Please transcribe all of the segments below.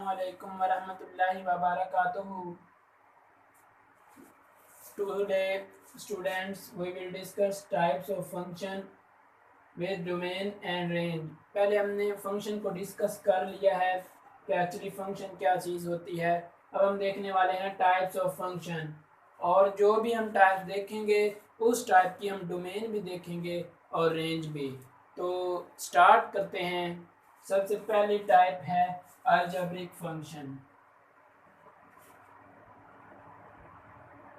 Assalamualaikum warahmatullahi wabarakatuh. Today, students, we will discuss types of function with domain and range. पहले हमने function को discuss कर लिया है कि एक्चुअली फंक्शन क्या चीज़ होती है। अब हम देखने वाले हैं टाइप्स ऑफ फंक्शन, और जो भी हम टाइप देखेंगे उस टाइप की हम डोमेन भी देखेंगे और रेंज भी। तो स्टार्ट करते हैं। सबसे पहली टाइप है अलजेब्रिक फंक्शन।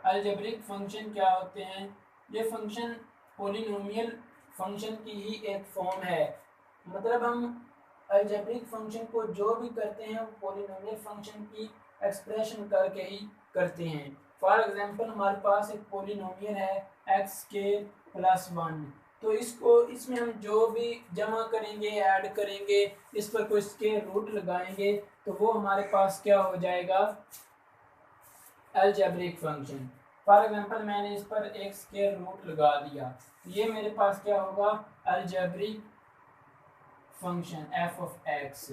अलजेब्रिक फंक्शन क्या होते हैं? ये फंक्शन पोलिनोमियल फंक्शन की ही एक फॉर्म है। मतलब हम अलजेब्रिक फंक्शन को जो भी करते हैं वो पोलिनोमियल फंक्शन की एक्सप्रेशन करके ही करते हैं। फॉर एग्जांपल हमारे पास एक पोलिनोमियल है एक्स के प्लस 1, तो इसमें हम जो भी जमा करेंगे, ऐड करेंगे, इस पर कोई स्केयर रूट लगाएंगे तो वो हमारे पास क्या हो जाएगा? Algebraic function. फॉर एग्जांपल मैंने इस पर एक स्क्वायर रूट लगा दिया, तो ये मेरे पास क्या होगा? Algebraic function F of x.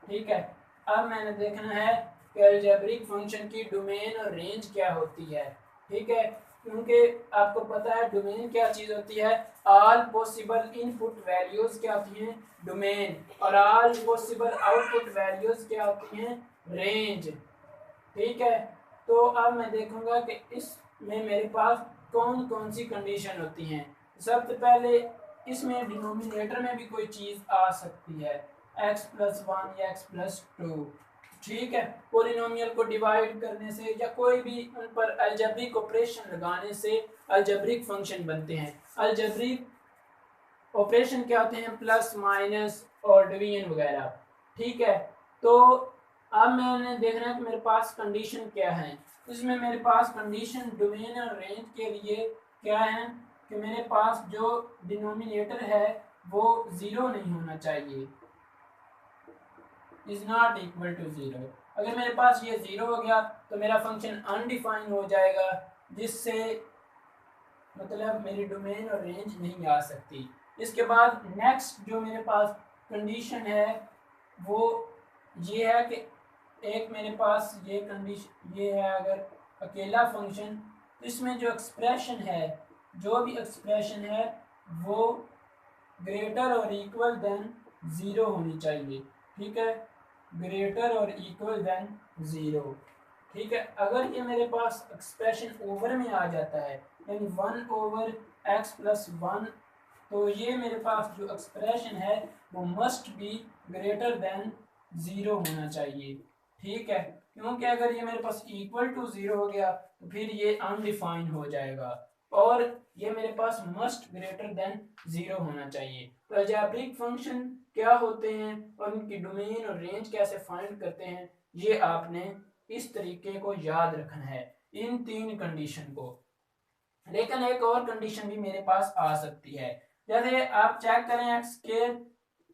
ठीक है। अब मैंने देखना है कि अलजेब्रिक फंक्शन की डोमेन और रेंज क्या होती है। ठीक है, क्योंकि आपको पता है डोमेन क्या चीज़ होती है। ऑल पॉसिबल इनपुट वैल्यूज क्या होती हैं? डोमेन। और ऑल पॉसिबल आउटपुट वैल्यूज क्या होती हैं? रेंज। ठीक है। तो अब मैं देखूंगा कि इसमें मेरे पास कौन कौन सी कंडीशन होती हैं। सबसे पहले इसमें डिनोमिनेटर में भी कोई चीज़ आ सकती है, x+1 या x+2। ठीक है। पोलिनोमियल को डिवाइड करने से या कोई भी उन पर अलजेब्रिक ऑपरेशन लगाने से अलजेब्रिक फंक्शन बनते हैं। अलजेब्रिक ऑपरेशन क्या होते हैं? प्लस, माइनस और डिवीजन वगैरह। ठीक है। तो अब मैंने देखना है कि मेरे पास कंडीशन क्या है। इसमें मेरे पास कंडीशन डोमेन और रेंज के लिए क्या है कि मेरे पास जो डिनोमिनेटर है वो ज़ीरो नहीं होना चाहिए, is not equal to zero. अगर मेरे पास ये ज़ीरो हो गया तो मेरा फंक्शन अनडिफाइन हो जाएगा, जिससे मतलब मेरी डोमेन और रेंज नहीं आ सकती। इसके बाद नेक्स्ट जो मेरे पास कंडीशन है वो ये है कि एक मेरे पास ये कंडीशन ये है, अगर अकेला फंक्शन तो इसमें जो एक्सप्रेशन है, जो भी एक्सप्रेशन है वो ग्रेटर और इक्वल देन ज़ीरो होनी चाहिए। ठीक है, ग्रेटर और इक्वल देन ज़ीरो। ठीक है। अगर ये मेरे पास एक्सप्रेशन ओवर में आ जाता है, यानी 1/x+1, तो ये मेरे पास जो एक्सप्रेशन है वो must be greater than zero होना चाहिए। ठीक है, क्योंकि अगर ये मेरे पास इक्वल टू ज़ीरो हो गया तो फिर ये अनडिफाइन हो जाएगा, और ये मेरे पास मस्ट ग्रेटर देन ज़ीरो होना चाहिए। तो अलजेब्रिक फंक्शन क्या होते हैं और उनकी डोमेन और रेंज कैसे फाइंड करते हैं, ये आपने इस तरीके को याद रखना है, इन तीन कंडीशन को। लेकिन एक और कंडीशन भी मेरे पास आ सकती है। जैसे आप चेक करें x²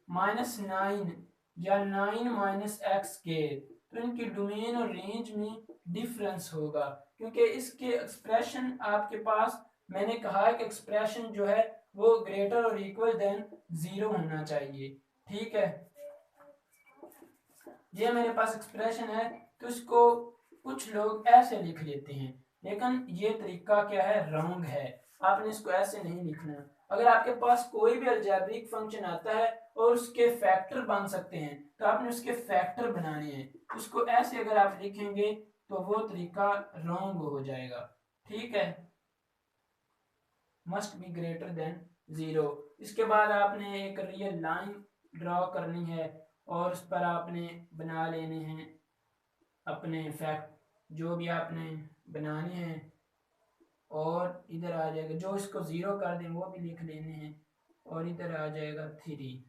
-9 या 9 - x², तो इनकी डोमेन और रेंज में डिफरेंस होगा, क्योंकि इसके एक्सप्रेशन आपके पास, मैंने कहा है कि एक्सप्रेशन जो है वो ग्रेटर और इक्वल देन ज़ीरो होना चाहिए। ठीक है, ये मेरे पास एक्सप्रेशन है, तो इसको कुछ लोग ऐसे लिख लेते हैं, लेकिन ये तरीका क्या है? रॉन्ग है। आपने इसको ऐसे नहीं लिखना। अगर आपके पास कोई भी अलजेब्रिक फंक्शन आता है और उसके फैक्टर बन सकते हैं, तो आपने उसके फैक्टर बनाने हैं। उसको ऐसे अगर आप लिखेंगे तो वो तरीका रॉन्ग हो जाएगा। ठीक है, must be greater than zero. इसके बाद आपने एक रियल लाइन ड्रॉ करनी है और उस पर आपने बना लेने हैं अपने फैक्ट जो भी आपने बनाने हैं, और इधर आ जाएगा, जो इसको ज़ीरो कर दें वो भी लिख लेने हैं, और इधर आ जाएगा 3।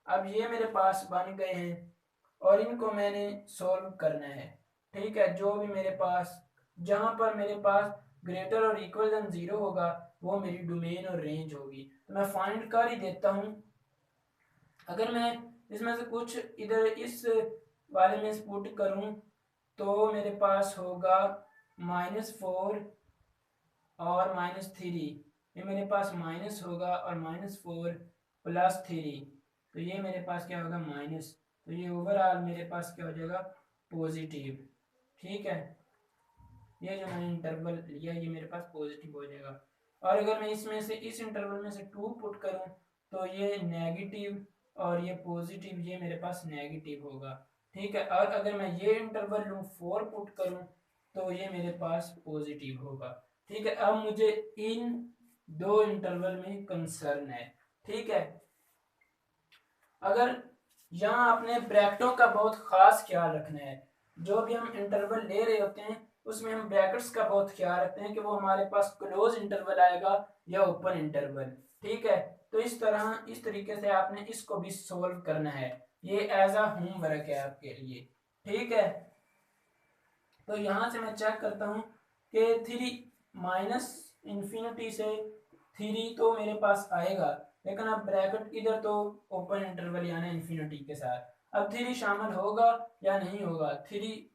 अब ये मेरे पास बन गए हैं और इनको मैंने सॉल्व करना है। ठीक है, जो भी मेरे पास, जहाँ पर मेरे पास ग्रेटर और इक्वल देन ज़ीरो होगा वो मेरी डोमेन और रेंज होगी, तो मैं फाइंड कर ही देता हूँ। अगर मैं इसमें से कुछ इधर इस वाले में पुट करूँ तो मेरे पास होगा -4 और -3। ये मेरे पास माइनस होगा और -4 + 3, तो ये मेरे पास क्या होगा? माइनस। तो ये ओवरऑल मेरे पास क्या हो जाएगा, पॉजिटिव। ठीक है, ये जो मैंने इंटरवल लिया ये मेरे पास पॉजिटिव हो जाएगा। और अगर मैं इसमें से इस इंटरवल में से 2 पुट करूं तो ये नेगेटिव और ये पॉजिटिव, ये मेरे पास नेगेटिव होगा। ठीक है, और अगर मैं ये इंटरवल लूँ 4 पुट करूं तो ये मेरे पास पॉजिटिव होगा। ठीक है, अब मुझे इन 2 इंटरवल में कंसर्न है। ठीक है, अगर यहाँ अपने ब्रैकेटों का बहुत खास ख्याल रखना है। जो भी हम इंटरवल ले रहे होते हैं उसमें हम ब्रैकेट्स का बहुत ख्याल रखते हैं कि वो हमारे पास क्लोज इंटरवल आएगा या ओपन इंटरवल। ठीक है, तो इस तरीके से आपने इसको भी सोल्व करना है। ये एज अ होमवर्क है आपके लिए। ठीक है, तो यहाँ से मैं चेक करता हूँ कि 3 माइनस इन्फिनिटी से 3 तो मेरे पास आएगा, लेकिन अब ब्रैकेट इधर तो ओपन इंटरवल यानी इन्फिनिटी के साथ। अब 3 शामिल होगा या नहीं होगा, 3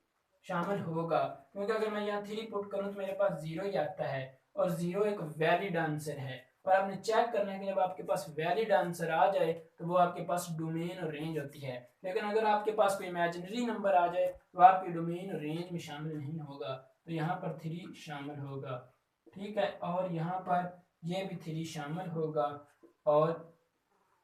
शामिल होगा, क्योंकि अगर मैं यहाँ 3 पुट करूँ तो मेरे पास 0 ही आता है, और 0 एक वैलिड आंसर है। और आपने चेक करना है कि जब आपके पास वैलिड आंसर आ जाए तो वो आपके पास डोमेन और रेंज होती है। लेकिन अगर आपके पास कोई इमेजिनरी नंबर आ जाए तो आपकी डोमेन और रेंज में शामिल नहीं होगा। तो यहाँ पर 3 शामिल होगा। ठीक है, और यहाँ पर ये भी 3 शामिल होगा, और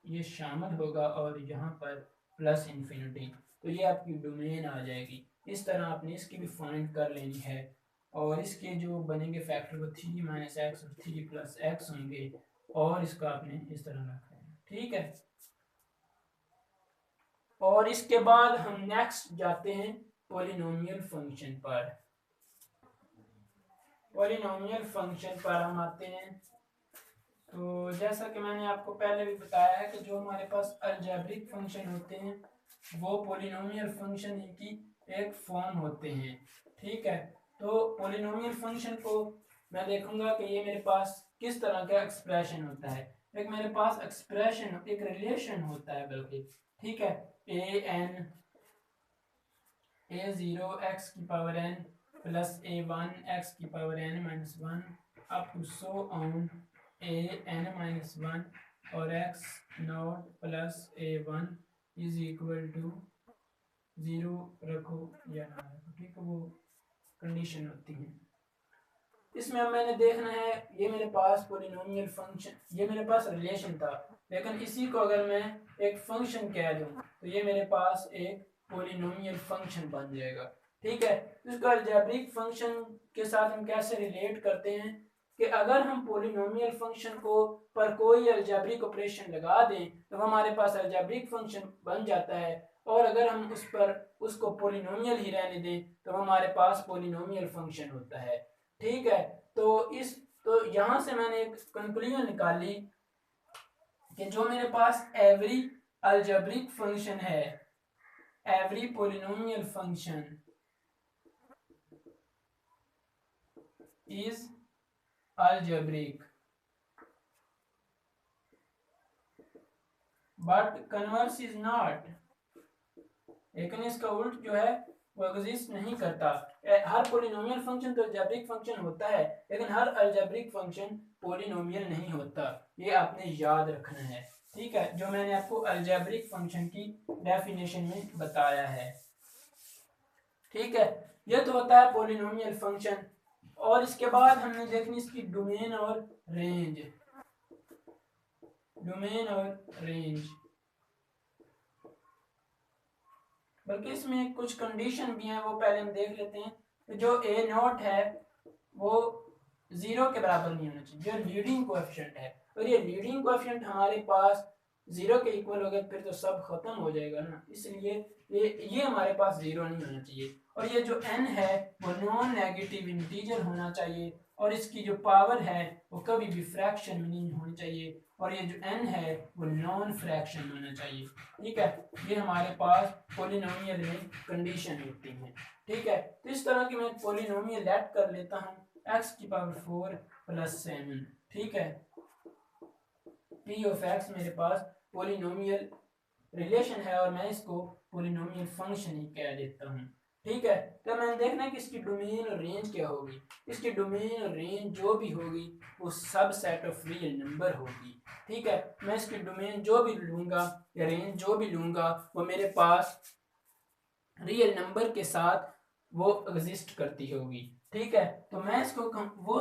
ये शामिल होगा, और यहाँ पर प्लस इन्फिनिटी। तो ये आपकी डोमेन आ जाएगी। इस तरह आपने इसकी भी फाइंड कर लेनी है, और इसके जो बनेंगे फैक्टर वो 3 माइनस एक्स और 3 प्लस एक्स होंगे, और इसका आपने इस तरह रखना है। ठीक है, और इसके बाद हम नेक्स्ट जाते हैं पॉलिनोमियल फंक्शन पर। पॉलिनोमियल फंक्शन पर हम आते हैं। तो जैसा कि मैंने आपको पहले भी बताया है कि जो हमारे पास अलजेब्रिक फंक्शन होते हैं वो पॉलिनोमियल फंक्शन की एक फॉर्म होते हैं। ठीक है, तो पॉलिनोमियल फंक्शन को मैं देखूंगा कि ये मेरे पास किस तरह का एक्सप्रेशन होता है। एक मेरे पास एक्सप्रेशन, एक रिलेशन होता है बल्कि। ठीक है, a0 x की power n plus a1 x की power n minus 1 up to so on an minus 1 और x nought plus a1 is equal to 0 रखो या ना रखो। ठीक है, वो कंडीशन होती है। इसमें अब मैंने देखना है, ये मेरे पास पॉलिनोमियल फंक्शन, ये मेरे पास रिलेशन था, लेकिन इसी को अगर मैं एक फंक्शन कह दूं तो ये मेरे पास एक पॉलिनोमियल फंक्शन बन जाएगा। ठीक है, इसको अलजेब्रिक फंक्शन के साथ हम कैसे रिलेट करते हैं कि अगर हम पॉलिनोमियल फंक्शन को पर कोई अलजेब्रिक ऑपरेशन लगा दें तो हमारे पास अलजेब्रिक फंक्शन बन जाता है, और अगर हम उस पर उसको पॉलिनोमियल ही रहने दें तो हमारे पास पॉलिनोमियल फंक्शन होता है। ठीक है, तो यहां से मैंने एक कंक्लूजन निकाली कि जो मेरे पास एवरी अलजेब्रिक फंक्शन है, every polynomial function is algebraic but converse is not. लेकिन इसका उल्ट जो है वो एग्जिस्ट नहीं करता। हर पॉलिनोमियल फंक्शन तो अलजेब्रिक फंक्शन होता है, लेकिन हर अलजेब्रिक फंक्शन पॉलिनोमियल नहीं होता। ये आपने याद रखना है। ठीक है, जो मैंने आपको अलजेब्रिक फंक्शन की डेफिनेशन में बताया है। ठीक है, ये तो होता है पॉलिनोमियल फंक्शन। और इसके बाद हमने देखनी इसकी डोमेन और रेंज। डोमेन और रेंज, बल्कि इसमें कुछ कंडीशन भी हैं, वो पहले हम देख लेते हैं। तो जो ए नॉट है वो 0 के बराबर नहीं होना चाहिए, जो लीडिंग कोएफिशिएंट है। और ये लीडिंग कोएफिशिएंट हमारे पास 0 के इक्वल हो गया फिर तो सब खत्म हो जाएगा ना, इसलिए ये हमारे पास 0 नहीं होना चाहिए। और ये जो n है वो नॉन नेगेटिव इंटीजर होना चाहिए, और इसकी जो पावर है वो कभी भी फ्रैक्शन में नहीं होनी चाहिए, और ये जो n है वो नॉन फ्रैक्शन होना चाहिए। ठीक है, ये हमारे पास पॉलिनोमियल में कंडीशन होती है। ठीक है, तो इस तरह की मैं पॉलिनोमियल ऐड कर लेता हूँ x की पावर 4 प्लस 7। ठीक है, p ऑफ x मेरे पास पॉलिनोमियल रिलेशन है, और मैं इसको पॉलिनोमियल फंक्शन ही कह देता हूँ। ठीक है। तो मैंने देखना है कि इसकी डोमेन और रेंज क्या होगी। इसकी डोमेन और रेंज जो भी होगी वो सब सेट ऑफ रियल नंबर होगी। ठीक है, मैं इसकी डोमेन जो भी लूंगा या रेंज जो भी लूंगा वो मेरे पास रियल नंबर के साथ वो एग्जिस्ट करती होगी। ठीक है, तो मैं इसको वो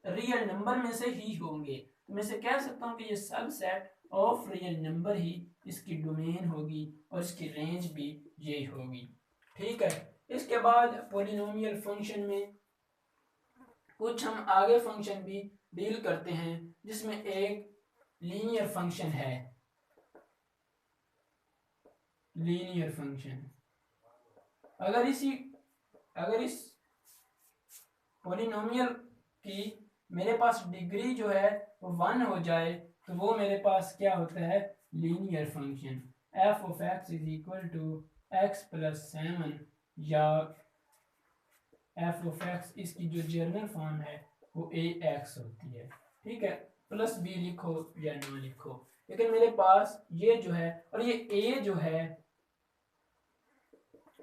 रियल नंबर में से ही होंगे, तो मैं इसे कह सकता हूँ कि ये सब सेट ऑफ रियल नंबर ही इसकी डोमेन होगी और इसकी रेंज भी यही होगी। ठीक है, इसके बाद पॉलिनोमियल फंक्शन में कुछ हम आगे फंक्शन भी डील करते हैं, जिसमें एक लीनियर फंक्शन है। लीनियर फंक्शन अगर इस पॉलिनोमियल की मेरे पास डिग्री जो है वो 1 हो जाए तो वो मेरे पास क्या होता है, linear function. F of X is equal to X plus 7 या एफ ऑफ एक्स, इसकी जो जर्नल फॉर्म है वो ए एक्स होती है। ठीक है, प्लस बी लिखो या ना लिखो, लेकिन मेरे पास ये जो है और ये ए जो है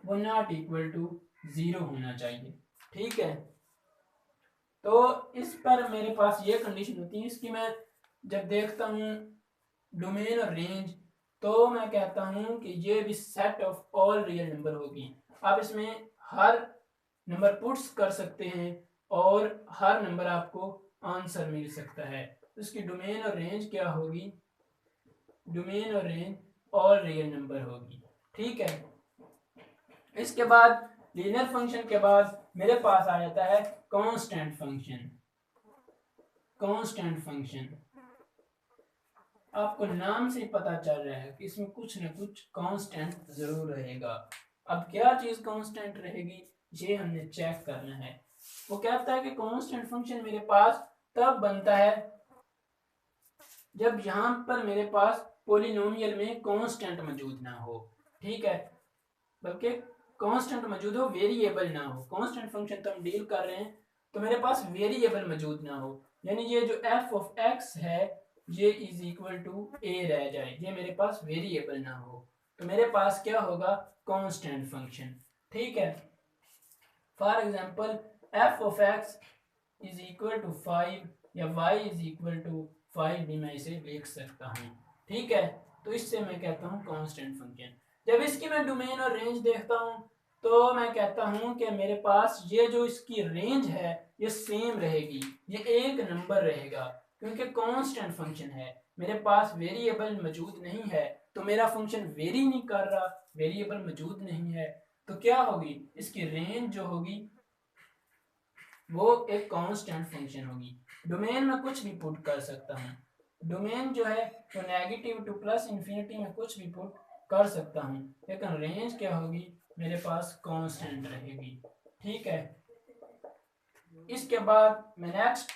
वो नॉट इक्वल टू 0 होना चाहिए। ठीक है, तो इस पर मेरे पास ये कंडीशन होती है, इसकी मैं जब देखता हूँ डोमेन और रेंज तो मैं कहता हूँ कि ये भी set of all real number होगी। आप इसमें हर नंबर पुट्स कर सकते हैं और हर नंबर आपको आंसर मिल सकता है। तो इसकी डोमेन और रेंज क्या होगी, डोमेन और रेंज ऑल रियल नंबर होगी। ठीक है, इसके बाद लीनियर फंक्शन के बाद मेरे पास आ जाता है कांस्टेंट फंक्शन। कांस्टेंट फंक्शन आपको नाम से पता चल रहा है कि इसमें कुछ न कुछ कांस्टेंट जरूर रहेगा। अब क्या चीज कांस्टेंट रहेगी ये हमने चेक करना है। वो कहता है कि कांस्टेंट फंक्शन मेरे पास तब बनता है जब यहां पर मेरे पास पॉलिनोमियल में कांस्टेंट मौजूद ना हो। ठीक है, बल्कि कांस्टेंट मौजूद हो, वेरिएबल ना हो। कांस्टेंट फंक्शन तो हम डील कर रहे हैं तो मेरे पास वेरिएबल मौजूद ना हो, यानी ये जो एफ ऑफ एक्स है ये इज इक्वल टू ए रह जाए, ये मेरे पास वेरिएबल ना हो, तो मेरे पास क्या होगा, कांस्टेंट फंक्शन। ठीक है, for example F of X is equal to 5 या y इज इक्वल टू 5 भी मैं इसे लिख सकता हूँ। ठीक है, तो इससे मैं कहता हूँ कांस्टेंट फंक्शन। जब इसकी मैं डोमेन और रेंज देखता हूँ तो मैं कहता हूँ कि मेरे पास ये जो इसकी रेंज है ये सेम रहेगी, ये एक नंबर रहेगा, क्योंकि कांस्टेंट फंक्शन है, मेरे पास वेरिएबल मौजूद नहीं है, तो मेरा फंक्शन वेरी नहीं कर रहा, वेरिएबल मौजूद नहीं है, तो क्या होगी, इसकी रेंज जो होगी वो एक कांस्टेंट फंक्शन होगी। डोमेन में कुछ भी पुट कर सकता हूँ, डोमेन जो है तो नेगेटिव टू प्लस इन्फिनिटी में कुछ भी पुट कर सकता हूँ, लेकिन रेंज क्या होगी, मेरे पास कांस्टेंट रहेगी। ठीक है, इसके बाद मैं नेक्स्ट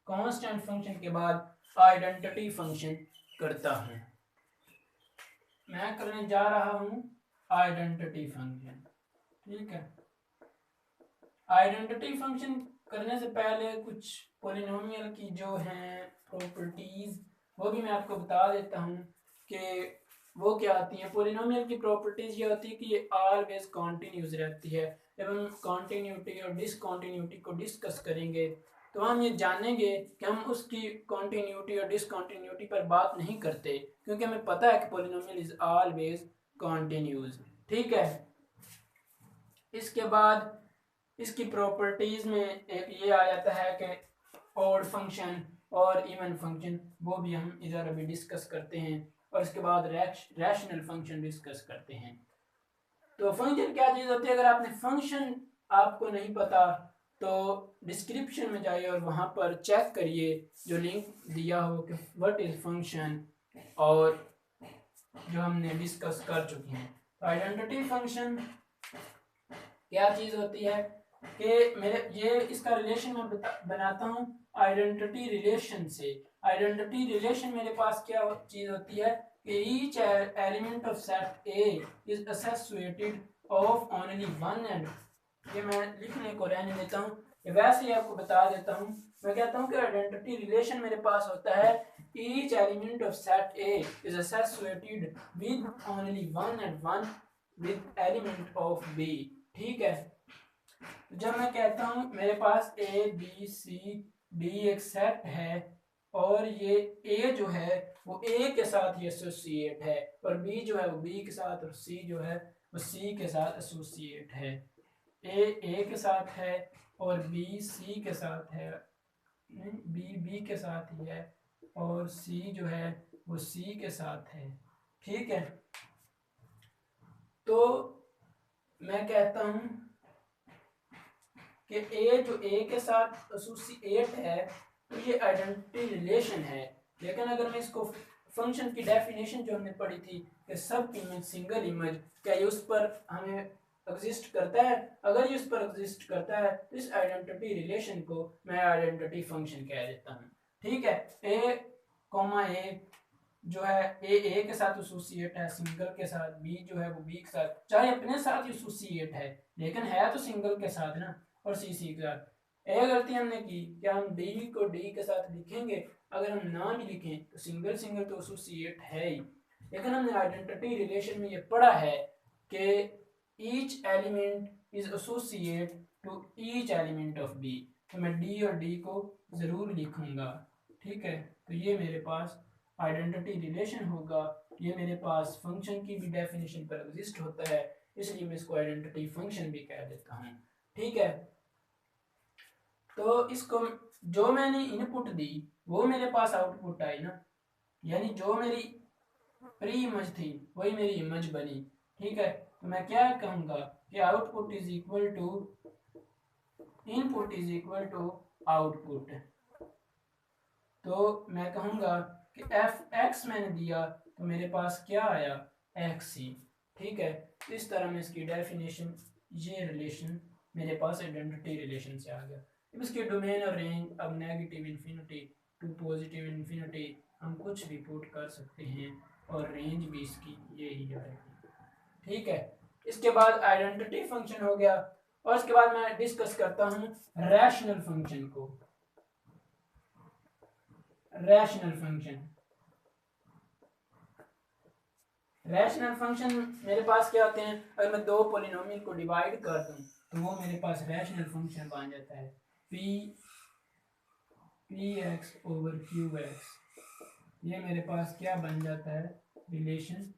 कांस्टेंट फंक्शन के बाद आइडेंटिटी फंक्शन करता हूँ। मैं करने जा रहा हूँ आइडेंटिटी फंक्शन। ठीक है, आइडेंटिटी फंक्शन करने से पहले कुछ पॉलिनोमियल की जो हैं प्रॉपर्टीज वो भी मैं आपको बता देता हूँ कि वो क्या आती हैं। पॉलिनोमियल की प्रॉपर्टीज ये होती है कि ये ऑलवेज कॉन्टिन्यूस रहती है। जब हम कॉन्टिन्यूटी और डिसकॉन्टिन्यूटी को डिस्कस करेंगे तो हम ये जानेंगे कि हम उसकी कॉन्टिन्यूटी और डिसकॉन्टिन्यूटी पर बात नहीं करते, क्योंकि हमें पता है कि पॉलिनोमियल इज ऑलवेज कॉन्टिन्यूस। ठीक है, इसके बाद इसकी प्रॉपर्टीज में एक ये आ जाता है कि ऑड फंक्शन और इवन फंक्शन, वो भी हम इधर अभी डिस्कस करते हैं, और इसके बाद रैशनल फंक्शन डिस्कस करते हैं। तो फंक्शन क्या चीज़ होती है, अगर आपने फंक्शन आपको नहीं पता तो डिस्क्रिप्शन में जाइए और वहाँ पर चेक करिए जो लिंक दिया हो कि व्हाट इज फंक्शन, और जो हमने डिस्कस कर चुके हैं। तो आइडेंटिटी फंक्शन क्या चीज़ होती है कि मेरे ये इसका रिलेशन मैं बनाता हूँ आइडेंटिटी रिलेशन से। आइडेंटिटी रिलेशन मेरे पास क्या चीज़ होती है कि each element of set A is associated of only one and, ये मैं लिखने को रहने देता हूँ, ये वैसे ही आपको बता देता हूँ। मैं कहता हूँ कि आइडेंटिटी रिलेशन मेरे पास होता है each element of set A is associated with only one and one with element of B. ठीक है, जब मैं कहता हूँ मेरे पास ए बी सी डी एक सेट है और ये ए जो है वो ए के साथ ही एसोसिएट है और बी जो है वो बी के साथ और सी जो है वो सी के साथ एसोसिएट है। ए के साथ है और बी सी के साथ है, बी के साथ ही है और सी जो है वो सी के साथ है। ठीक है, तो मैं कहता हूँ कि ए जो ए के साथ एसोसिएट है तो ये आइडेंटिटी रिलेशन है। लेकिन अगर मैं इसको फंक्शन की डेफिनेशन जो हमने पढ़ी थी कि सब इमेज सिंगल इमेज, क्या ये उस पर हमें एग्जिस्ट करता है? अगर ये उस पर एग्जिस्ट करता है तो इस आइडेंटिटी रिलेशन को मैं आइडेंटिटी फंक्शन कह देता हूँ। ठीक है, ए कॉमा ए जो है ए के साथ एसोसिएट है सिंगल के साथ, बी जो है वो बी के साथ, चाहे अपने साथ एसोसिएट है लेकिन है तो सिंगल के साथ ना, और सी के साथ। एक गलती हमने की, क्या हम डी को डी के साथ लिखेंगे? अगर हम ना भी लिखें तो सिंगल सिंगल तो एसोसिएट है ही, लेकिन हमने आइडेंटिटी रिलेशन में ये पढ़ा है कि each element is associate to each element of B, तो मैं डी और डी को ज़रूर लिखूंगा। ठीक है, तो ये मेरे पास आइडेंटिटी रिलेशन होगा, ये मेरे पास फंक्शन की भी डेफिनेशन पर एग्जिस्ट होता है, इसलिए मैं इसको आइडेंटिटी फंक्शन भी कह देता हूँ। ठीक है, तो इसको जो मैंने इनपुट दी वो मेरे पास आउटपुट आई ना, यानी जो मेरी प्री इमेज थी वही मेरी इमेज बनी। ठीक है, तो मैं क्या कहूँगा कि output is equal to input is equal to output. तो मैं कहूँगा कि एफ एक्स मैंने दिया तो मेरे पास क्या आया? एक्स ही। ठीक है, इस तरह में इसकी डेफिनेशन, ये रिलेशन मेरे पास आइडेंटिटी रिलेशन से आ गया। अब इसके डोमेन और रेंज, अब negative infinity to positive infinity हम कुछ भी पुट कर सकते हैं और रेंज भी इसकी यही आएगी। ठीक है, इसके बाद आइडेंटिटी फंक्शन हो गया और इसके बाद मैं डिस्कस करता हूँ रैशनल फंक्शन को। रैशनल फंक्शन, रैशनल फंक्शन मेरे पास क्या होते हैं? अगर मैं दो पॉलिनोमियल को डिवाइड कर दूं तो वो मेरे पास रैशनल फंक्शन बन जाता है, P x over Q x. ये मेरे पास क्या बन जाता है? Relation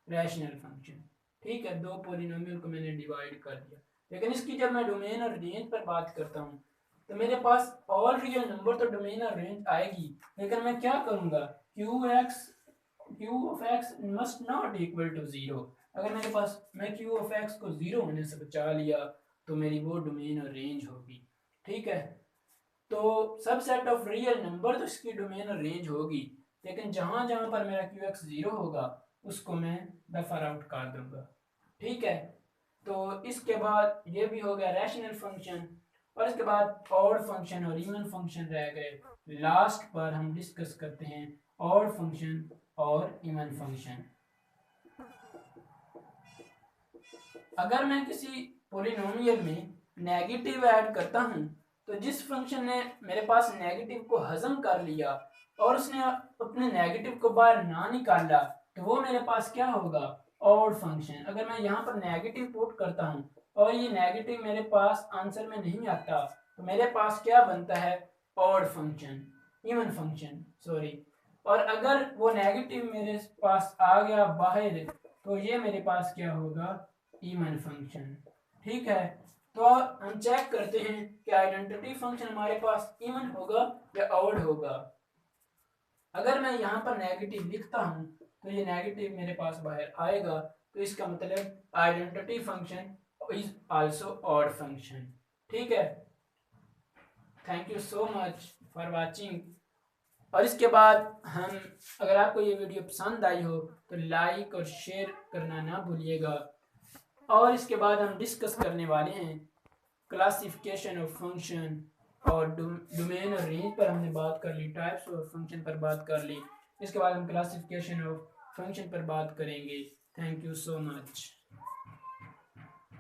rational function. ठीक है, दो पॉलिनोमियल को मैंने डिवाइड कर दिया। लेकिन इसकी जब मैं डोमेन और रेंज पर बात करता हूँ तो मेरे पास ऑल रियल नंबर तो डोमेन और रेंज आएगी, लेकिन मैं क्या करूँगा? Q of X must not equal to zero. अगर मेरे पास मैं क्यू ऑफ एक्स को जीरो होने से बचा लिया तो मेरी वो डोमेन और रेंज होगी। ठीक है, तो सबसेट ऑफ रियल नंबर तो इसकी डोमेन और रेंज होगी, लेकिन जहां जहां पर मेरा क्यू एक्स जीरो होगा उसको मैं दफर आउट कर दूंगा। ठीक है, तो इसके बाद ये भी हो गया रैशनल फंक्शन और इसके बाद ऑड फंक्शन और इवन फंक्शन रह गए। लास्ट पर हम डिस्कस करते हैं ऑड फंक्शन और इवन फंक्शन। अगर मैं किसी पॉलिनोमियल में नेगेटिव ऐड करता हूं तो जिस फंक्शन ने मेरे पास नेगेटिव को हजम कर लिया और उसने अपने नेगेटिव को बाहर ना निकाला तो वो मेरे पास क्या होगा? Odd function. अगर मैं यहाँ पर नेगेटिव पुट करता हूँ और ये नेगेटिव मेरे पास आंसर में नहीं आता तो मेरे पास क्या बनता है? Odd function, even function sorry. और अगर वो नेगेटिव मेरे पास आ गया बाहर तो ये मेरे पास क्या होगा? Even function. ठीक है, तो हम चेक करते हैं कि आइडेंटिटी फंक्शन हमारे पास इवन होगा या ऑड होगा। अगर मैं यहाँ पर नेगेटिव लिखता हूँ तो ये नेगेटिव मेरे पास बाहर आएगा, तो इसका मतलब identity function is also odd function. ठीक है, thank you so much for watching. और इसके बाद हम, अगर आपको ये वीडियो पसंद आई हो तो लाइक और शेयर करना ना भूलिएगा। और इसके बाद हम डिस्कस करने वाले हैं क्लासिफिकेशन ऑफ फंक्शन और डोमेन और रेंज पर हमने बात कर ली, टाइप्स ऑफ फंक्शन पर बात कर ली। इसके बाद हम क्लासिफिकेशन ऑफ फंक्शन पर बात करेंगे। Thank you so much.